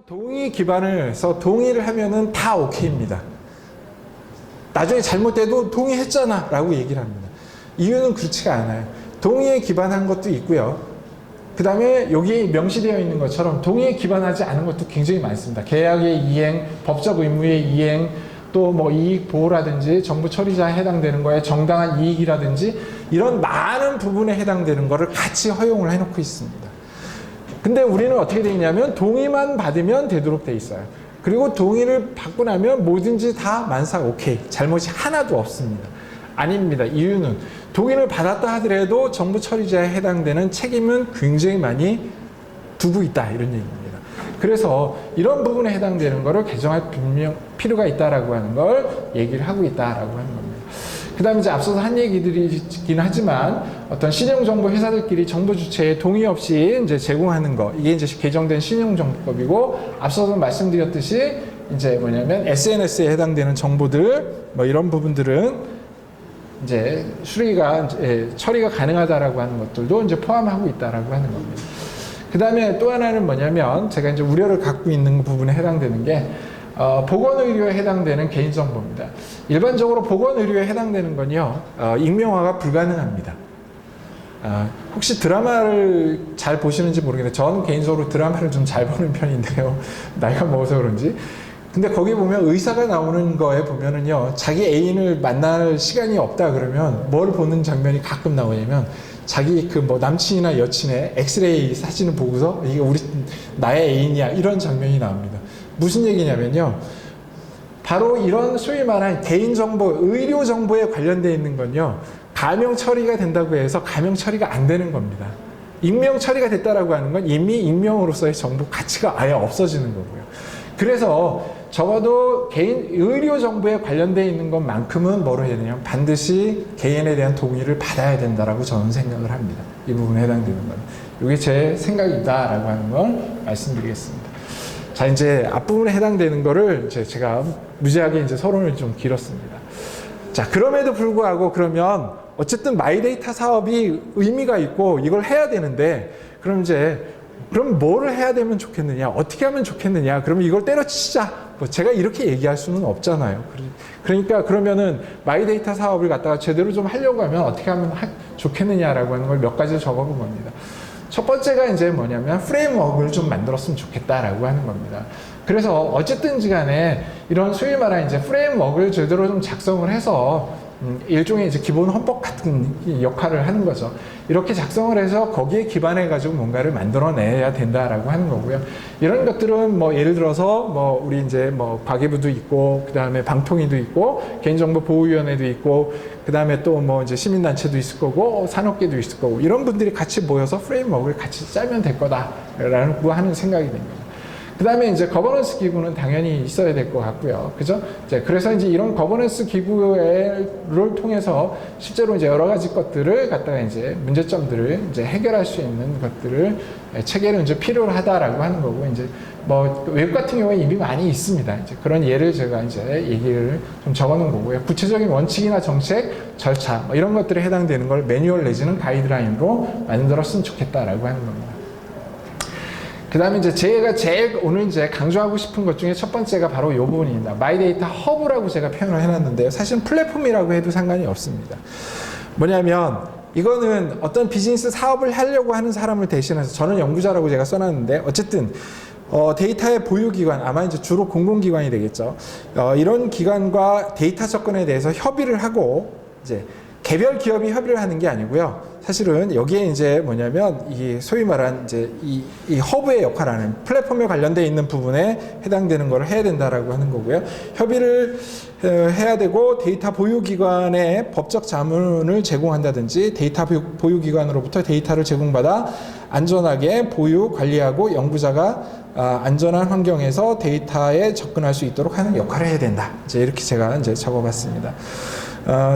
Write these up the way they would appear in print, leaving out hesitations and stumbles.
동의 기반을 해서 동의를 하면은 다 오케이입니다. 나중에 잘못돼도 동의했잖아 라고 얘기를 합니다. 이유는 그렇지가 않아요. 동의에 기반한 것도 있고요. 그 다음에 여기 명시되어 있는 것처럼 동의에 기반하지 않은 것도 굉장히 많습니다. 계약의 이행, 법적 의무의 이행, 또 뭐 이익 보호라든지 정부 처리자에 해당되는 거에 정당한 이익이라든지 이런 많은 부분에 해당되는 거를 같이 허용을 해놓고 있습니다. 근데 우리는 어떻게 돼 있냐면 동의만 받으면 되도록 돼 있어요. 그리고 동의를 받고 나면 뭐든지 다 만사 오케이, 잘못이 하나도 없습니다. 아닙니다. 이유는 동의를 받았다 하더라도 정부 처리자에 해당되는 책임은 굉장히 많이 두고 있다, 이런 얘기입니다. 그래서 이런 부분에 해당되는 거를 개정할 필요가 있다라고 하는 걸 얘기를 하고 있다라고 하는 겁니다. 그 다음에 이제 앞서서 한 얘기들이긴 하지만 어떤 신용정보 회사들끼리 정부 주체의 동의 없이 이제 제공하는 거, 이게 이제 개정된 신용정보법이고, 앞서서 말씀드렸듯이 이제 뭐냐면 SNS에 해당되는 정보들, 뭐 이런 부분들은 이제 처리가 가능하다라고 하는 것들도 이제 포함하고 있다라고 하는 겁니다. 그 다음에 또 하나는 뭐냐면 제가 이제 우려를 갖고 있는 부분에 해당되는 게 보건의료에 해당되는 개인정보입니다. 일반적으로 보건의료에 해당되는 건요, 익명화가 불가능합니다. 혹시 드라마를 잘 보시는지 모르겠는데 저는 개인적으로 드라마를 좀 잘 보는 편인데요. 나이가 먹어서 그런지. 근데 거기 보면 의사가 나오는 거에 보면은요, 자기 애인을 만날 시간이 없다 그러면 뭘 보는 장면이 가끔 나오냐면 자기 그 뭐 남친이나 여친의 엑스레이 사진을 보고서 이게 나의 애인이야, 이런 장면이 나옵니다. 무슨 얘기냐면요, 바로 이런 소위 말한 개인정보, 의료정보에 관련되어 있는 건요, 가명 처리가 된다고 해서 가명 처리가 안 되는 겁니다. 익명 처리가 됐다라고 하는 건 이미 익명으로서의 정보 가치가 아예 없어지는 거고요. 그래서 적어도 개인 의료 정보에 관련되어 있는 것만큼은 뭐로 해야 되냐면 반드시 개인에 대한 동의를 받아야 된다라고 저는 생각을 합니다. 이 부분에 해당되는 건. 이게 제 생각이다라고 하는 걸 말씀드리겠습니다. 자, 이제 앞부분에 해당되는 거를 제가 무지하게 이제 서론을 좀 길었습니다. 자, 그럼에도 불구하고 그러면 어쨌든 마이데이터 사업이 의미가 있고 이걸 해야 되는데, 그럼 뭐를 해야 되면 좋겠느냐, 어떻게 하면 좋겠느냐, 그러면 이걸 때려치자, 뭐 제가 이렇게 얘기할 수는 없잖아요. 그러니까 그러면은 마이데이터 사업을 갖다가 제대로 좀 하려고 하면 어떻게 하면 좋겠느냐라고 하는 걸 몇 가지 적어본 겁니다. 첫 번째가 이제 뭐냐면 프레임워크를 좀 만들었으면 좋겠다라고 하는 겁니다. 그래서 어쨌든지 간에 이런 소위 말하는 이제 프레임워크를 제대로 좀 작성을 해서 일종의 이제 기본 헌법 같은 역할을 하는 거죠. 이렇게 작성을 해서 거기에 기반해 가지고 뭔가를 만들어내야 된다라고 하는 거고요. 이런 것들은 뭐 예를 들어서 뭐 우리 이제 뭐 과기부도 있고, 그 다음에 방통위도 있고, 개인정보보호위원회도 있고, 그 다음에 또 뭐 이제 시민단체도 있을 거고, 산업계도 있을 거고, 이런 분들이 같이 모여서 프레임워크를 같이 짜면 될 거다라고 하는 생각이 됩니다. 그 다음에 이제 거버넌스 기구는 당연히 있어야 될 것 같고요. 그죠? 그래서 이제 이런 거버넌스 기구를 통해서 실제로 이제 여러 가지 것들을 갖다가 이제 문제점들을 이제 해결할 수 있는 것들을 체계를 이제 필요하다라고 하는 거고, 이제 뭐 외국 같은 경우에 이미 많이 있습니다. 이제 그런 예를 제가 이제 얘기를 좀 적어 놓은 거고요. 구체적인 원칙이나 정책, 절차, 뭐 이런 것들에 해당되는 걸 매뉴얼 내지는 가이드라인으로 만들었으면 좋겠다라고 하는 겁니다. 그 다음에 이제 제가 제일 오늘 이제 강조하고 싶은 것 중에 첫 번째가 바로 이 부분입니다. 마이데이터 허브라고 제가 표현을 해놨는데요. 사실은 플랫폼이라고 해도 상관이 없습니다. 뭐냐면 이거는 어떤 비즈니스 사업을 하려고 하는 사람을 대신해서, 저는 연구자라고 제가 써놨는데, 어쨌든 데이터의 보유기관, 아마 이제 주로 공공기관이 되겠죠. 이런 기관과 데이터 접근에 대해서 협의를 하고, 이제 개별 기업이 협의를 하는 게 아니고요. 사실은 여기에 이제 뭐냐면 이 소위 말한 이제 이 허브의 역할하는 플랫폼에 관련되어 있는 부분에 해당되는 걸 해야 된다라고 하는 거고요. 협의를 해야 되고, 데이터 보유기관의 법적 자문을 제공한다든지, 데이터 보유기관으로부터 데이터를 제공받아 안전하게 보유, 관리하고 연구자가 안전한 환경에서 데이터에 접근할 수 있도록 하는 역할을 해야 된다. 이제 이렇게 제가 이제 적어봤습니다.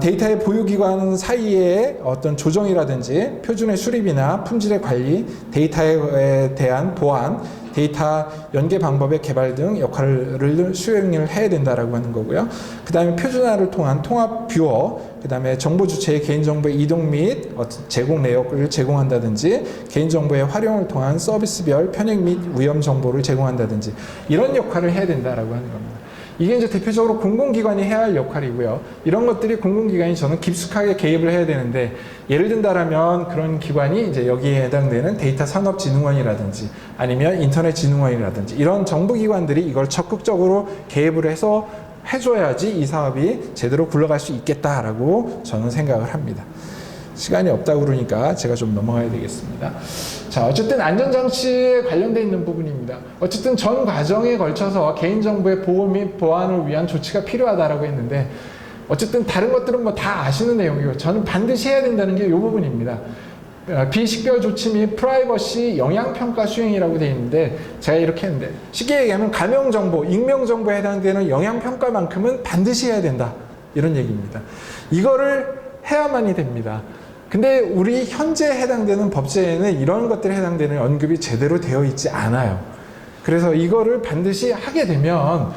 데이터의 보유기관 사이의 어떤 조정이라든지 표준의 수립이나 품질의 관리, 데이터에 대한 보안, 데이터 연계 방법의 개발 등 역할을 수행을 해야 된다라고 하는 거고요. 그 다음에 표준화를 통한 통합 뷰어, 그 다음에 정보 주체의 개인정보의 이동 및 제공 내역을 제공한다든지 개인정보의 활용을 통한 서비스별 편익 및 위험 정보를 제공한다든지 이런 역할을 해야 된다라고 하는 겁니다. 이게 이제 대표적으로 공공기관이 해야 할 역할이고요. 이런 것들이 공공기관이 저는 깊숙하게 개입을 해야 되는데, 예를 든다라면 그런 기관이 이제 여기에 해당되는 데이터산업진흥원이라든지 아니면 인터넷진흥원이라든지 이런 정부기관들이 이걸 적극적으로 개입을 해서 해줘야지 이 사업이 제대로 굴러갈 수 있겠다라고 저는 생각을 합니다. 시간이 없다고 그러니까 제가 좀 넘어가야 되겠습니다. 자, 어쨌든 안전장치에 관련되어 있는 부분입니다. 어쨌든 전 과정에 걸쳐서 개인정보의 보호 및 보안을 위한 조치가 필요하다라고 했는데, 어쨌든 다른 것들은 뭐 다 아시는 내용이고 저는 반드시 해야 된다는 게 이 부분입니다. 비식별 조치 및 프라이버시 영향평가 수행이라고 되어 있는데, 제가 이렇게 했는데 쉽게 얘기하면 가명정보, 익명정보에 해당되는 영향평가만큼은 반드시 해야 된다, 이런 얘기입니다. 이거를 해야만이 됩니다. 근데 우리 현재 해당되는 법제에는 이런 것들에 해당되는 언급이 제대로 되어 있지 않아요. 그래서 이거를 반드시 하게 되면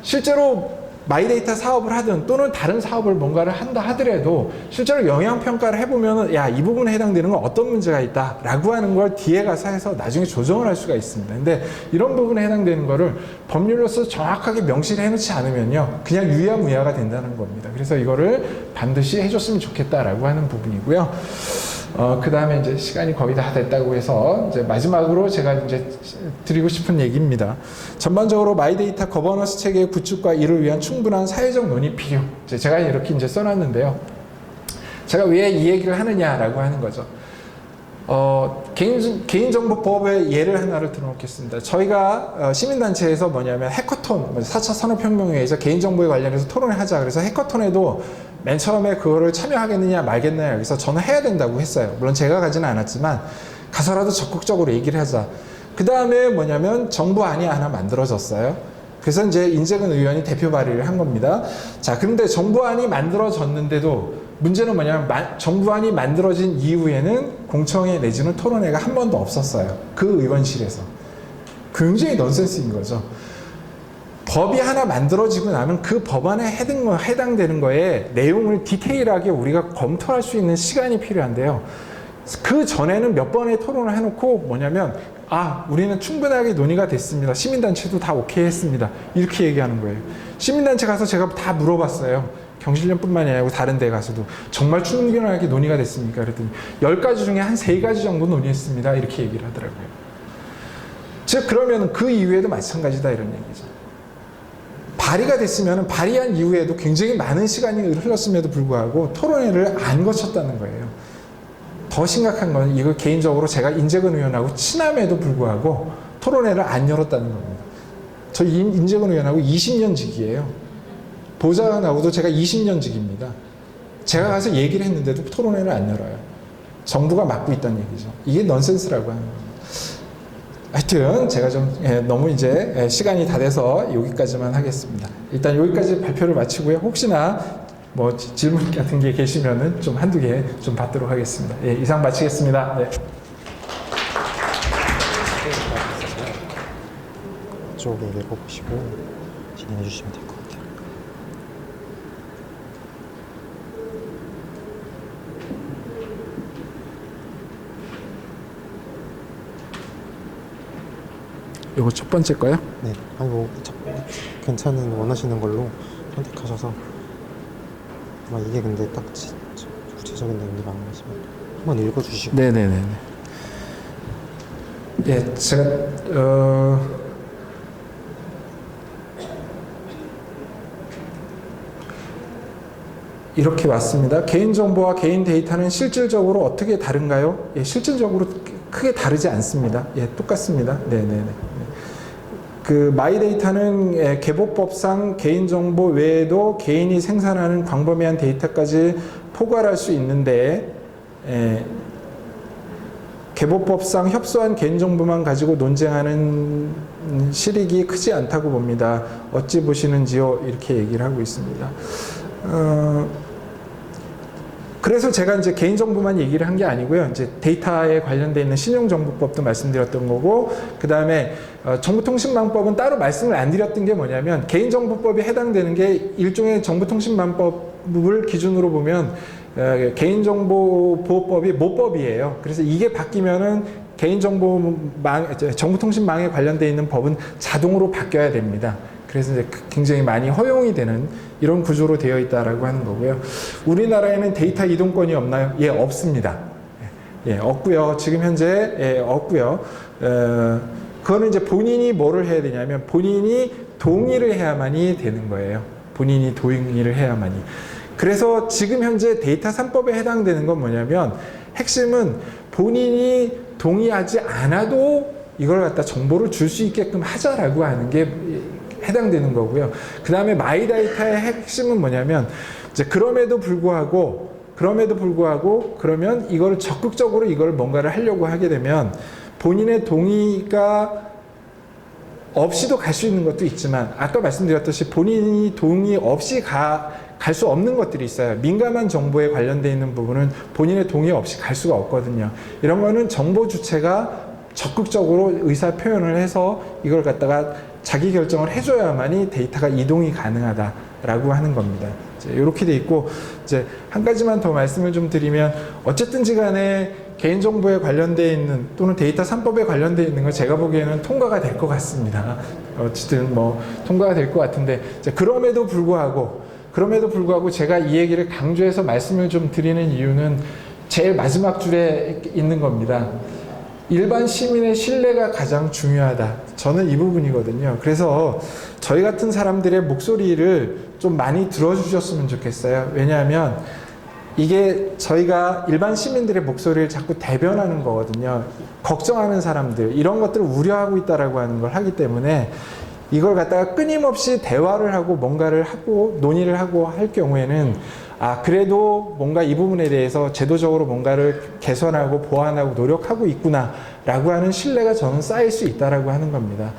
실제로 마이데이터 사업을 하든 또는 다른 사업을 뭔가를 한다 하더라도 실제로 영향평가를 해보면 야, 이 부분에 해당되는 건 어떤 문제가 있다 라고 하는 걸 뒤에 가서 해서 나중에 조정을 할 수가 있습니다. 근데 이런 부분에 해당되는 거를 법률로서 정확하게 명시를 해놓지 않으면요, 그냥 유야무야가 된다는 겁니다. 그래서 이거를 반드시 해줬으면 좋겠다라고 하는 부분이고요. 그 다음에 이제 시간이 거의 다 됐다고 해서 이제 마지막으로 제가 이제 드리고 싶은 얘기입니다. 전반적으로 마이데이터 거버넌스 체계의 구축과 이를 위한 충분한 사회적 논의 필요. 제가 이렇게 이제 써놨는데요. 제가 왜 이 얘기를 하느냐라고 하는 거죠. 개인정보법의 예를 하나를 들어놓겠습니다. 저희가 시민단체에서 뭐냐면 해커톤, 4차 산업혁명회에서 개인정보에 관련해서 토론을 하자. 그래서 해커톤에도 맨 처음에 그거를 참여하겠느냐 말겠느냐 여기서 저는 해야 된다고 했어요. 물론 제가 가지는 않았지만 가서라도 적극적으로 얘기를 하자. 그 다음에 뭐냐면 정부안이 하나 만들어졌어요. 그래서 이제 인재근 의원이 대표 발의를 한 겁니다. 자, 그런데 정부안이 만들어졌는데도 문제는 뭐냐면 정부안이 만들어진 이후에는 공청회 내지는 토론회가 한 번도 없었어요. 그 의원실에서. 굉장히 넌센스인 거죠. 법이 하나 만들어지고 나면 그 법안에 해당되는 거에 내용을 디테일하게 우리가 검토할 수 있는 시간이 필요한데요. 그 전에는 몇 번의 토론을 해놓고 뭐냐면 우리는 충분하게 논의가 됐습니다. 시민단체도 다 오케이 했습니다. 이렇게 얘기하는 거예요. 시민단체 가서 제가 다 물어봤어요. 경실련뿐만이 아니고 다른 데 가서도 정말 충분하게 논의가 됐습니까? 그랬더니 10가지 중에 한 3가지 정도 논의했습니다. 이렇게 얘기를 하더라고요. 즉 그러면 그 이후에도 마찬가지다 이런 얘기죠. 발의가 됐으면 발의한 이후에도 굉장히 많은 시간이 흘렀음에도 불구하고 토론회를 안 거쳤다는 거예요. 더 심각한 건 이거 개인적으로 제가 인재근 의원하고 친함에도 불구하고 토론회를 안 열었다는 겁니다. 저 인재근 의원하고 20년직이에요. 보좌관하고도 제가 20년직입니다. 제가 가서 얘기를 했는데도 토론회를 안 열어요. 정부가 맡고 있다는 얘기죠. 이게 넌센스라고 하는 겁니다. 하여튼 제가 좀 너무 이제 시간이 다 돼서 여기까지만 하겠습니다. 일단 여기까지 발표를 마치고요. 혹시나 뭐 질문 같은 게 계시면은 좀 한두 개 좀 받도록 하겠습니다. 예, 이상 마치겠습니다. 네. 쪽에 읽어보시고 진행해 주시면 될 것 같아요. 이거 첫 번째 거요? 네, 아니 뭐 괜찮은 원하시는 걸로 선택하셔서 아마 이게 근데 딱 구체적인 내용이 많은 거지만 한번 읽어주시고. 네네네. 예, 제가 이렇게 왔습니다. 개인정보와 개인 데이터는 실질적으로 어떻게 다른가요? 예, 실질적으로 크게 다르지 않습니다. 예, 똑같습니다. 네네네. 그 마이데이터는 개보법상 개인정보 외에도 개인이 생산하는 광범위한 데이터까지 포괄할 수 있는데 개보법상 협소한 개인정보만 가지고 논쟁하는 실익이 크지 않다고 봅니다. 어찌 보시는지요? 이렇게 얘기를 하고 있습니다. 그래서 제가 이제 개인정보만 얘기를 한 게 아니고요. 이제 데이터에 관련돼 있는 신용정보법도 말씀드렸던 거고, 그 다음에 정보통신망법은 따로 말씀을 안 드렸던 게 뭐냐면, 개인정보법에 해당되는 게 일종의 정보통신망법을 기준으로 보면 개인정보보호법이 모법이에요. 그래서 이게 바뀌면은 정보통신망에 관련돼 있는 법은 자동으로 바뀌어야 됩니다. 그래서 이제 굉장히 많이 허용이 되는 이런 구조로 되어 있다라고 하는 거고요. 우리나라에는 데이터 이동권이 없나요? 예, 없습니다. 예, 없고요. 지금 현재 없고요. 그거는 이제 본인이 뭐를 해야 되냐면 본인이 동의를 해야만이 되는 거예요. 본인이 동의를 해야만이. 그래서 지금 현재 데이터 3법에 해당되는 건 뭐냐면 핵심은 본인이 동의하지 않아도 이걸 갖다 정보를 줄 수 있게끔 하자라고 하는 게 해당되는 거고요. 그 다음에 마이데이터의 핵심은 뭐냐면 이제 그럼에도 불구하고 그러면 이걸 적극적으로 이걸 뭔가를 하려고 하게 되면 본인의 동의가 없이도 갈 수 있는 것도 있지만 아까 말씀드렸듯이 본인이 동의 없이 갈 수 없는 것들이 있어요. 민감한 정보에 관련되어 있는 부분은 본인의 동의 없이 갈 수가 없거든요. 이런 거는 정보 주체가 적극적으로 의사 표현을 해서 이걸 갖다가 자기 결정을 해줘야만이 데이터가 이동이 가능하다라고 하는 겁니다. 이렇게 돼 있고, 이제 한 가지만 더 말씀을 좀 드리면, 어쨌든지 간에 개인정보에 관련되어 있는 또는 데이터 3법에 관련되어 있는 건 제가 보기에는 통과가 될 것 같습니다. 어쨌든 뭐 통과가 될 것 같은데, 그럼에도 불구하고 제가 이 얘기를 강조해서 말씀을 좀 드리는 이유는 제일 마지막 줄에 있는 겁니다. 일반 시민의 신뢰가 가장 중요하다. 저는 이 부분이거든요. 그래서 저희 같은 사람들의 목소리를 좀 많이 들어주셨으면 좋겠어요. 왜냐하면 이게 저희가 일반 시민들의 목소리를 자꾸 대변하는 거거든요. 걱정하는 사람들, 이런 것들을 우려하고 있다라고 하는 걸 하기 때문에 이걸 갖다가 끊임없이 대화를 하고 뭔가를 하고 논의를 하고 할 경우에는 그래도 뭔가 이 부분에 대해서 제도적으로 뭔가를 개선하고 보완하고 노력하고 있구나 라고 하는 신뢰가 저는 쌓일 수 있다라고 하는 겁니다.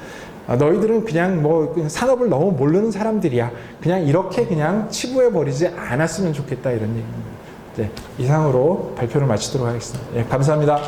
너희들은 그냥 뭐 산업을 너무 모르는 사람들이야. 그냥 이렇게 그냥 치부해버리지 않았으면 좋겠다, 이런 얘기입니다. 네, 이상으로 발표를 마치도록 하겠습니다. 예, 감사합니다.